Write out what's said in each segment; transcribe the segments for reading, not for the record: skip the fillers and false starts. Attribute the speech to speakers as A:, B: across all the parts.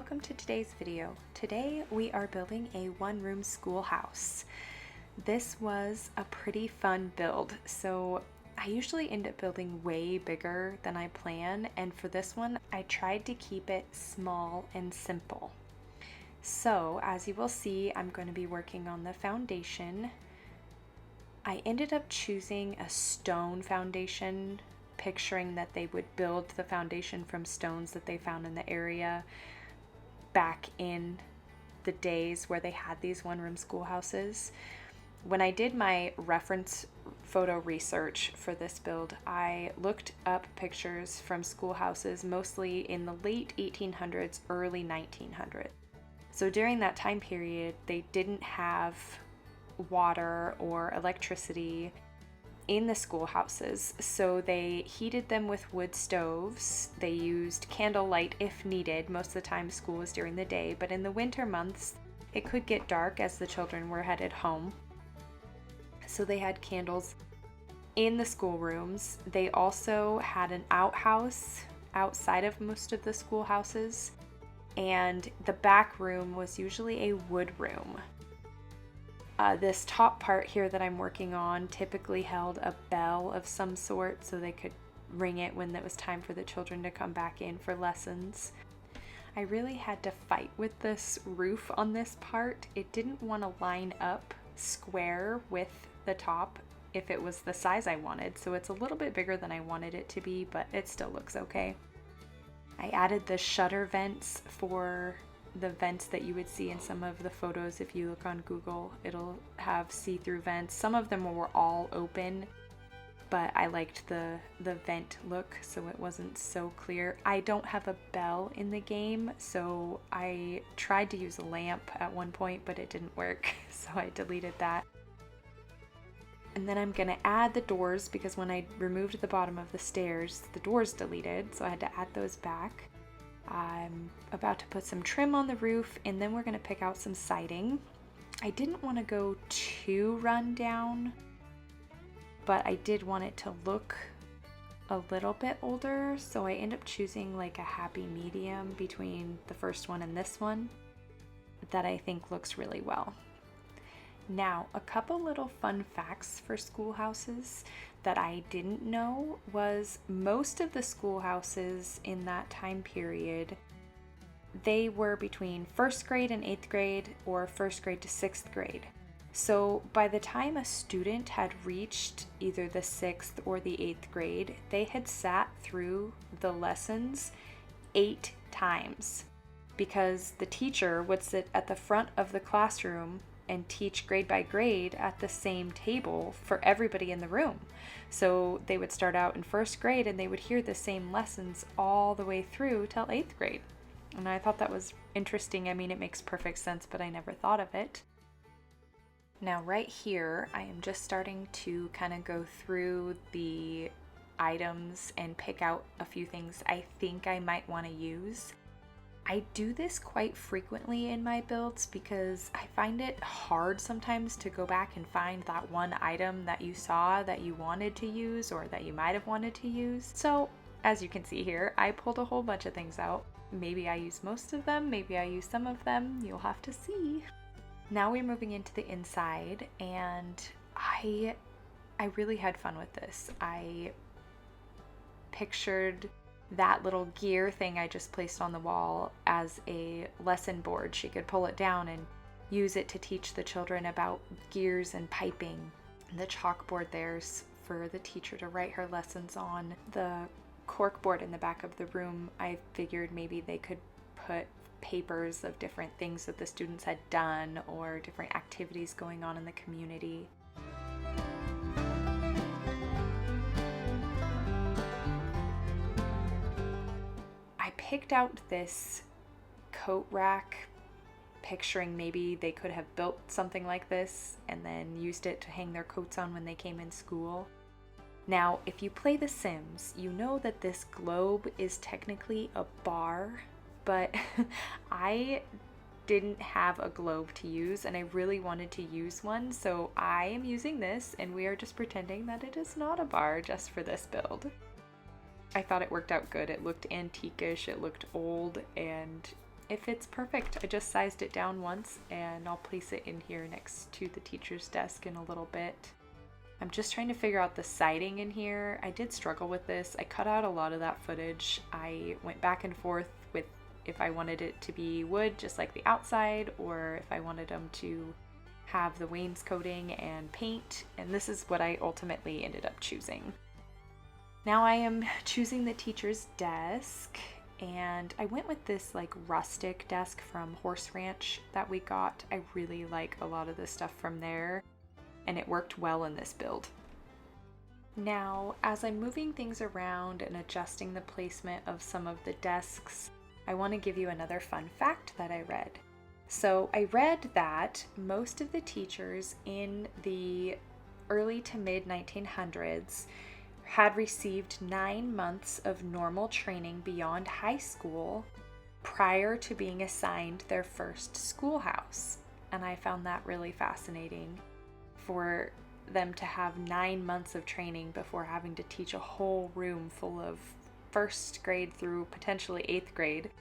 A: welcome to today's video. Today we are building a one-room schoolhouse. This was a pretty fun build, so I usually end up building way bigger than I plan, and for this one I tried to keep it small and simple. So as you will see, I'm going to be working on the foundation. I ended up choosing a stone foundation, picturing that they would build the foundation from stones that they found in the area back in the days where they had these one-room schoolhouses. When I did my reference photo research for this build, I looked up pictures from schoolhouses mostly in the late 1800s, early 1900s. So during that time period, they didn't have water or electricity in the schoolhouses, so they heated them with wood stoves. They used candlelight if needed. Most of the time school was during the day, but in the winter months it could get dark as the children were headed home. So they had candles in the schoolrooms. They also had an outhouse outside of most of the schoolhouses, and the back room was usually a wood room. This top part here that I'm working on typically held a bell of some sort, so they could ring it when it was time for the children to come back in for lessons. I really had to fight with this roof on this part. It didn't want to line up square with the top if it was the size I wanted, so it's a little bit bigger than I wanted it to be, but it still looks okay. I added the shutter vents for the vents that you would see in some of the photos. If you look on Google, it'll have see-through vents. Some of them were all open, but I liked the vent look, so it wasn't so clear. I don't have a bell in the game, so I tried to use a lamp at one point, but it didn't work, so I deleted that. And then I'm gonna add the doors, because when I removed the bottom of the stairs, the doors deleted, so I had to add those back. I'm about to put some trim on the roof, and then we're going to pick out some siding. I didn't want to go too run down, but I did want it to look a little bit older, so I end up choosing like a happy medium between the first one and this one that I think looks really well. Now, a couple little fun facts for schoolhouses that I didn't know was most of the schoolhouses in that time period, they were between 1st grade and 8th grade, or 1st grade to 6th grade. So by the time a student had reached either the 6th or the 8th grade, they had sat through the lessons 8 times, because the teacher would sit at the front of the classroom and teach grade by grade at the same table for everybody in the room. So they would start out in 1st grade and they would hear the same lessons all the way through till 8th grade. And I thought that was interesting. I mean, it makes perfect sense, but I never thought of it. Now right here, I am just starting to kind of go through the items and pick out a few things I think I might want to use. I do this quite frequently in my builds because I find it hard sometimes to go back and find that one item that you saw that you wanted to use or that you might have wanted to use. So as you can see here, I pulled a whole bunch of things out. Maybe I use most of them, maybe I use some of them, you'll have to see. Now we're moving into the inside, and I really had fun with this. I pictured that little gear thing I just placed on the wall as a lesson board. She could pull it down and use it to teach the children about gears and piping. The chalkboard there's for the teacher to write her lessons on. The corkboard in the back of the room, I figured maybe they could put papers of different things that the students had done or different activities going on in the community. Picked out this coat rack, picturing maybe they could have built something like this and then used it to hang their coats on when they came in school. Now, if you play The Sims, you know that this globe is technically a bar, but I didn't have a globe to use and I really wanted to use one, so I am using this and we are just pretending that it is not a bar just for this build. I thought it worked out good. It looked antique-ish, it looked old, and it fits perfect. I just sized it down once and I'll place it in here next to the teacher's desk in a little bit. I'm just trying to figure out the siding in here. I did struggle with this. I cut out a lot of that footage. I went back and forth with if I wanted it to be wood just like the outside, or if I wanted them to have the wainscoting and paint, and this is what I ultimately ended up choosing. Now I am choosing the teacher's desk, and I went with this like rustic desk from Horse Ranch that we got. I really like a lot of the stuff from there, and it worked well in this build. Now, as I'm moving things around and adjusting the placement of some of the desks, I want to give you another fun fact that I read. So I read that most of the teachers in the early to mid 1900s had received 9 months of normal training beyond high school prior to being assigned their first schoolhouse. And I found that really fascinating, for them to have 9 months of training before having to teach a whole room full of first grade through potentially 8th grade.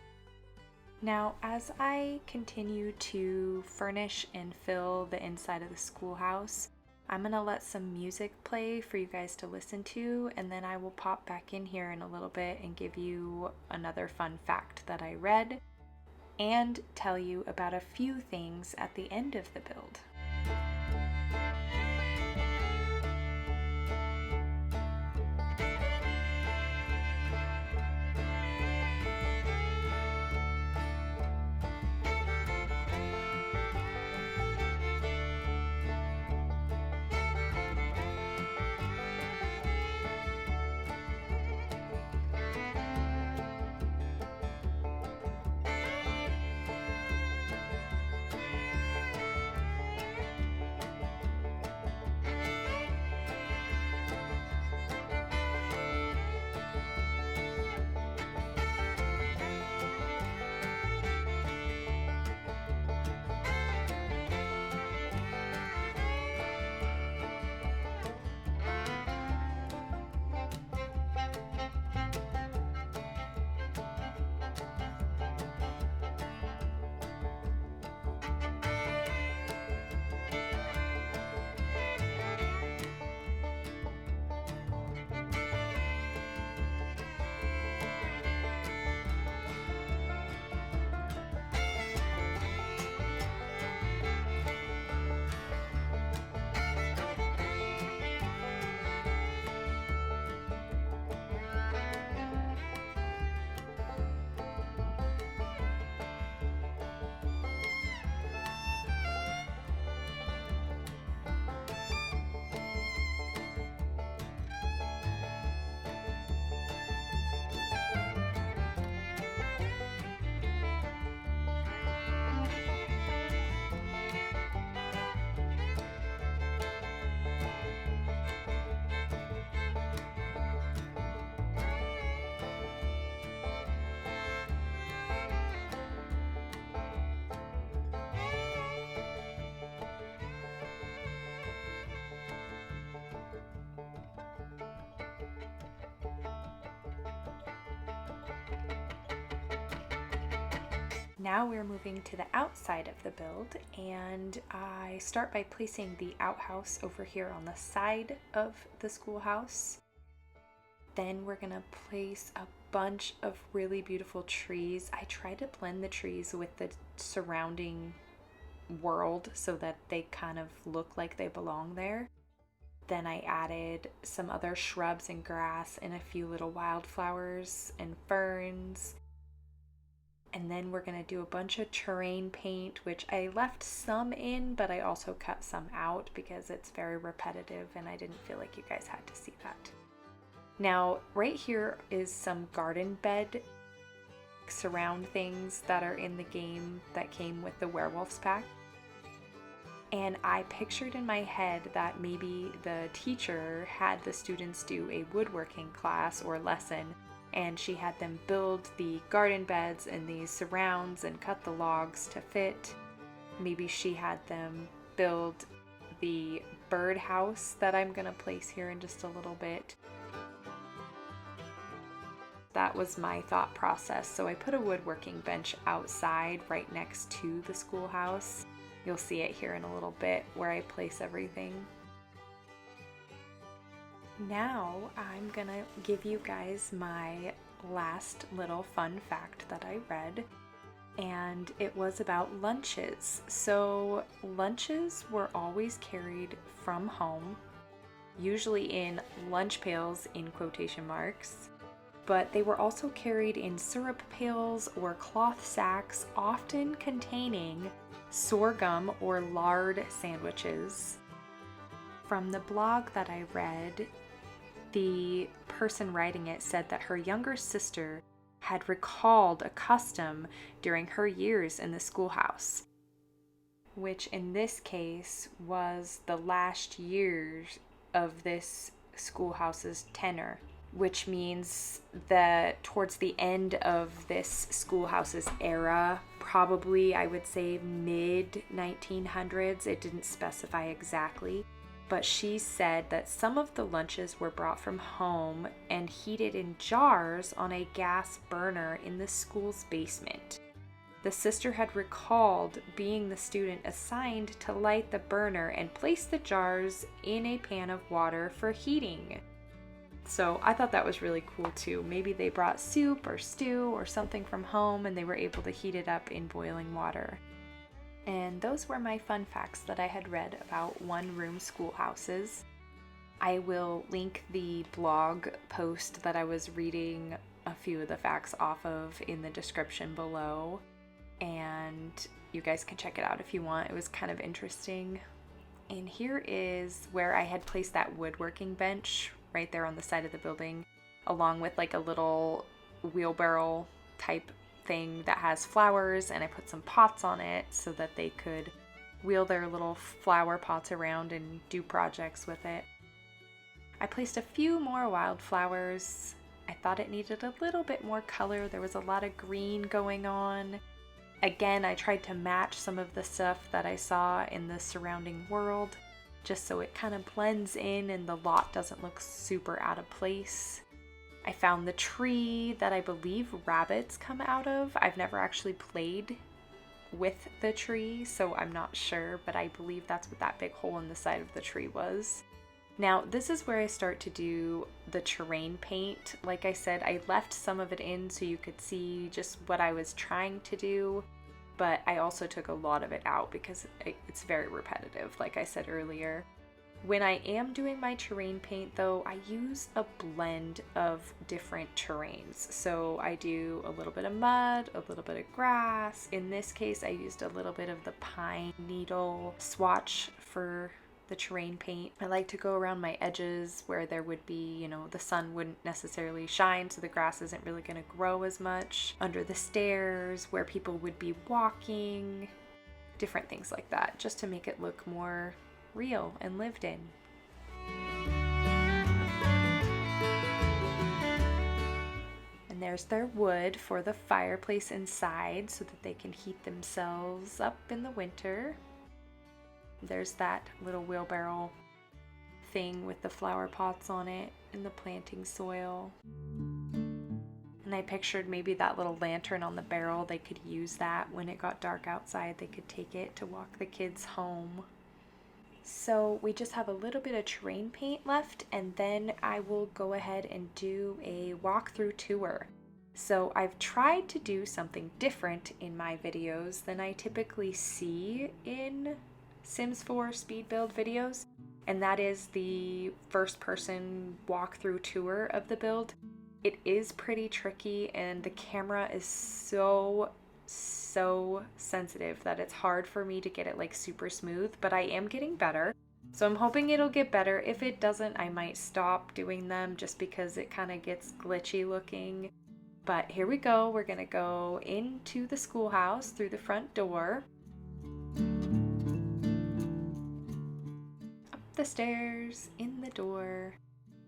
A: Now, as I continue to furnish and fill the inside of the schoolhouse, I'm gonna let some music play for you guys to listen to, and then I will pop back in here in a little bit and give you another fun fact that I read and tell you about a few things at the end of the build. Now we're moving to the outside of the build, and I start by placing the outhouse over here on the side of the schoolhouse. Then we're gonna place a bunch of really beautiful trees. I try to blend the trees with the surrounding world so that they kind of look like they belong there. Then I added some other shrubs and grass and a few little wildflowers and ferns. And then we're gonna do a bunch of terrain paint, which I left some in, but I also cut some out because it's very repetitive and I didn't feel like you guys had to see that. Now, right here is some garden bed surround things that are in the game that came with the Werewolves pack. And I pictured in my head that maybe the teacher had the students do a woodworking class or lesson, and she had them build the garden beds and these surrounds and cut the logs to fit. Maybe she had them build the birdhouse that I'm gonna place here in just a little bit. That was my thought process. So I put a woodworking bench outside right next to the schoolhouse. You'll see it here in a little bit where I place everything. Now I'm gonna give you guys my last little fun fact that I read, and it was about lunches. So lunches were always carried from home, usually in lunch pails in quotation marks, but they were also carried in syrup pails or cloth sacks, often containing sorghum or lard sandwiches. From the blog that I read, the person writing it said that her younger sister had recalled a custom during her years in the schoolhouse, which in this case was the last years of this schoolhouse's tenure, which means that towards the end of this schoolhouse's era, probably I would say mid 1900s, it didn't specify exactly, but she said that some of the lunches were brought from home and heated in jars on a gas burner in the school's basement. The sister had recalled being the student assigned to light the burner and place the jars in a pan of water for heating. So I thought that was really cool too. Maybe they brought soup or stew or something from home and they were able to heat it up in boiling water. And those were my fun facts that I had read about one-room schoolhouses. I will link the blog post that I was reading a few of the facts off of in the description below, and you guys can check it out if you want. It was kind of interesting. And here is where I had placed that woodworking bench right there on the side of the building, along with like a little wheelbarrow type thing that has flowers, and I put some pots on it so that they could wheel their little flower pots around and do projects with it. I placed a few more wildflowers. I thought it needed a little bit more color. There was a lot of green going on. Again, I tried to match some of the stuff that I saw in the surrounding world, just so it kind of blends in and the lot doesn't look super out of place. I found the tree that I believe rabbits come out of. I've never actually played with the tree, so I'm not sure, but I believe that's what that big hole in the side of the tree was. Now, this is where I start to do the terrain paint. Like I said, I left some of it in so you could see just what I was trying to do, but I also took a lot of it out because it's very repetitive, like I said earlier. When I am doing my terrain paint though, I use a blend of different terrains. So I do a little bit of mud, a little bit of grass. In this case, I used a little bit of the pine needle swatch for the terrain paint. I like to go around my edges where there would be, the sun wouldn't necessarily shine, so the grass isn't really going to grow as much. Under the stairs where people would be walking, different things like that, just to make it look more real and lived in. And there's their wood for the fireplace inside so that they can heat themselves up in the winter. There's that little wheelbarrow thing with the flower pots on it and the planting soil. And I pictured maybe that little lantern on the barrel, they could use that when it got dark outside. They could take it to walk the kids home. So we just have a little bit of terrain paint left, and then I will go ahead and do a walkthrough tour. So I've tried to do something different in my videos than I typically see in Sims 4 speed build videos, and that is the first person walkthrough tour of the build. It is pretty tricky, and the camera is so sensitive that it's hard for me to get it like super smooth, but I am getting better. So I'm hoping it'll get better. If it doesn't, I might stop doing them just because it kind of gets glitchy looking. But here we go. We're gonna go into the schoolhouse through the front door, up the stairs, in the door.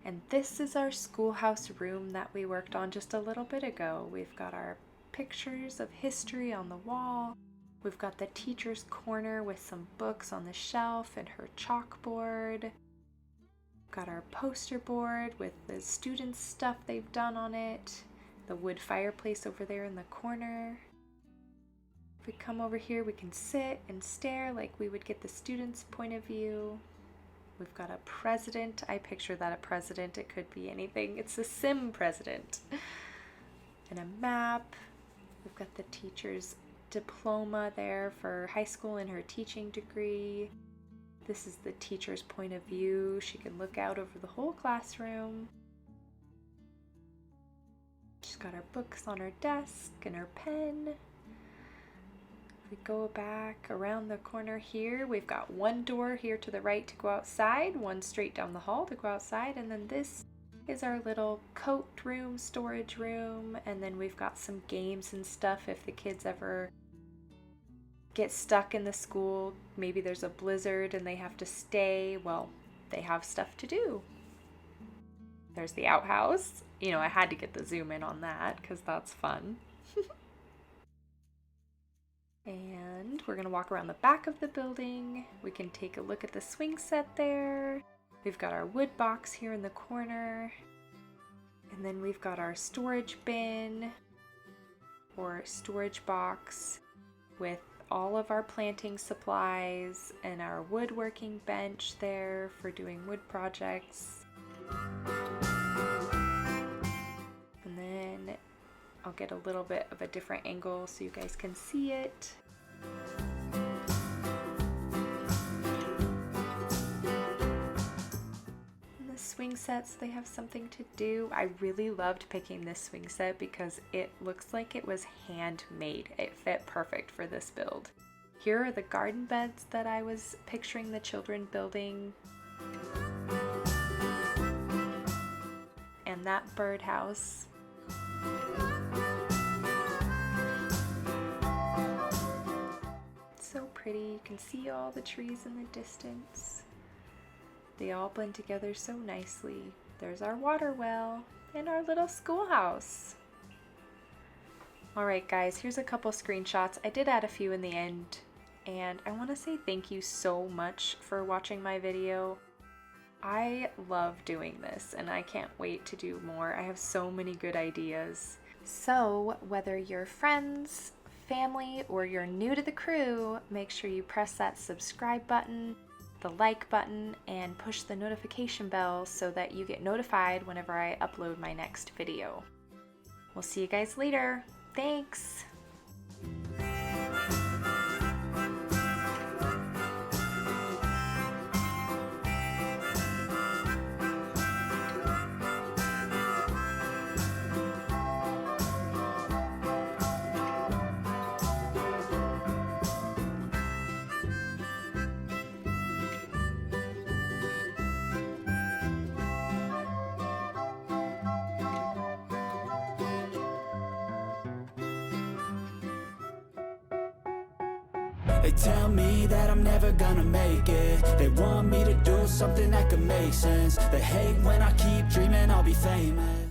A: And this is our schoolhouse room that we worked on just a little bit ago. We've got our pictures of history on the wall. We've got the teacher's corner with some books on the shelf and her chalkboard. We've got our poster board with the students' stuff they've done on it. The wood fireplace over there in the corner. If we come over here, we can sit and stare like we would get the students' point of view. We've got a president. I picture that a president. It could be anything. It's the sim president. And a map. We've got the teacher's diploma there for high school and her teaching degree. This is the teacher's point of view. She can look out over the whole classroom. She's got her books on her desk and her pen. We go back around the corner here. We've got one door here to the right to go outside, one straight down the hall to go outside, and then this is our little coat room, storage room, and then we've got some games and stuff if the kids ever get stuck in the school. Maybe there's a blizzard and they have to stay. Well, they have stuff to do. There's the outhouse. You know, I had to get the zoom in on that because that's fun. And we're going to walk around the back of the building. We can take a look at the swing set there. We've got our wood box here in the corner. And then we've got our storage bin or storage box with all of our planting supplies and our woodworking bench there for doing wood projects. And then I'll get a little bit of a different angle so you guys can see it. And the swing sets, they have something to do. I really loved picking this swing set because it looks like it was handmade. It fit perfect for this build. Here are the garden beds that I was picturing the children building. And that birdhouse. So pretty. You can see all the trees in the distance. They all blend together so nicely. There's our water well and our little schoolhouse. Alright guys, here's a couple screenshots. I did add a few in the end, and I want to say thank you so much for watching my video. I love doing this and I can't wait to do more. I have so many good ideas. So whether you're friends, family, or you're new to the crew, make sure you press that subscribe button, the like button, and push the notification bell so that you get notified whenever I upload my next video. We'll see you guys later. Thanks!
B: They tell me that I'm never gonna make it. They want me to do something that could make sense. They hate when I keep dreaming I'll be famous.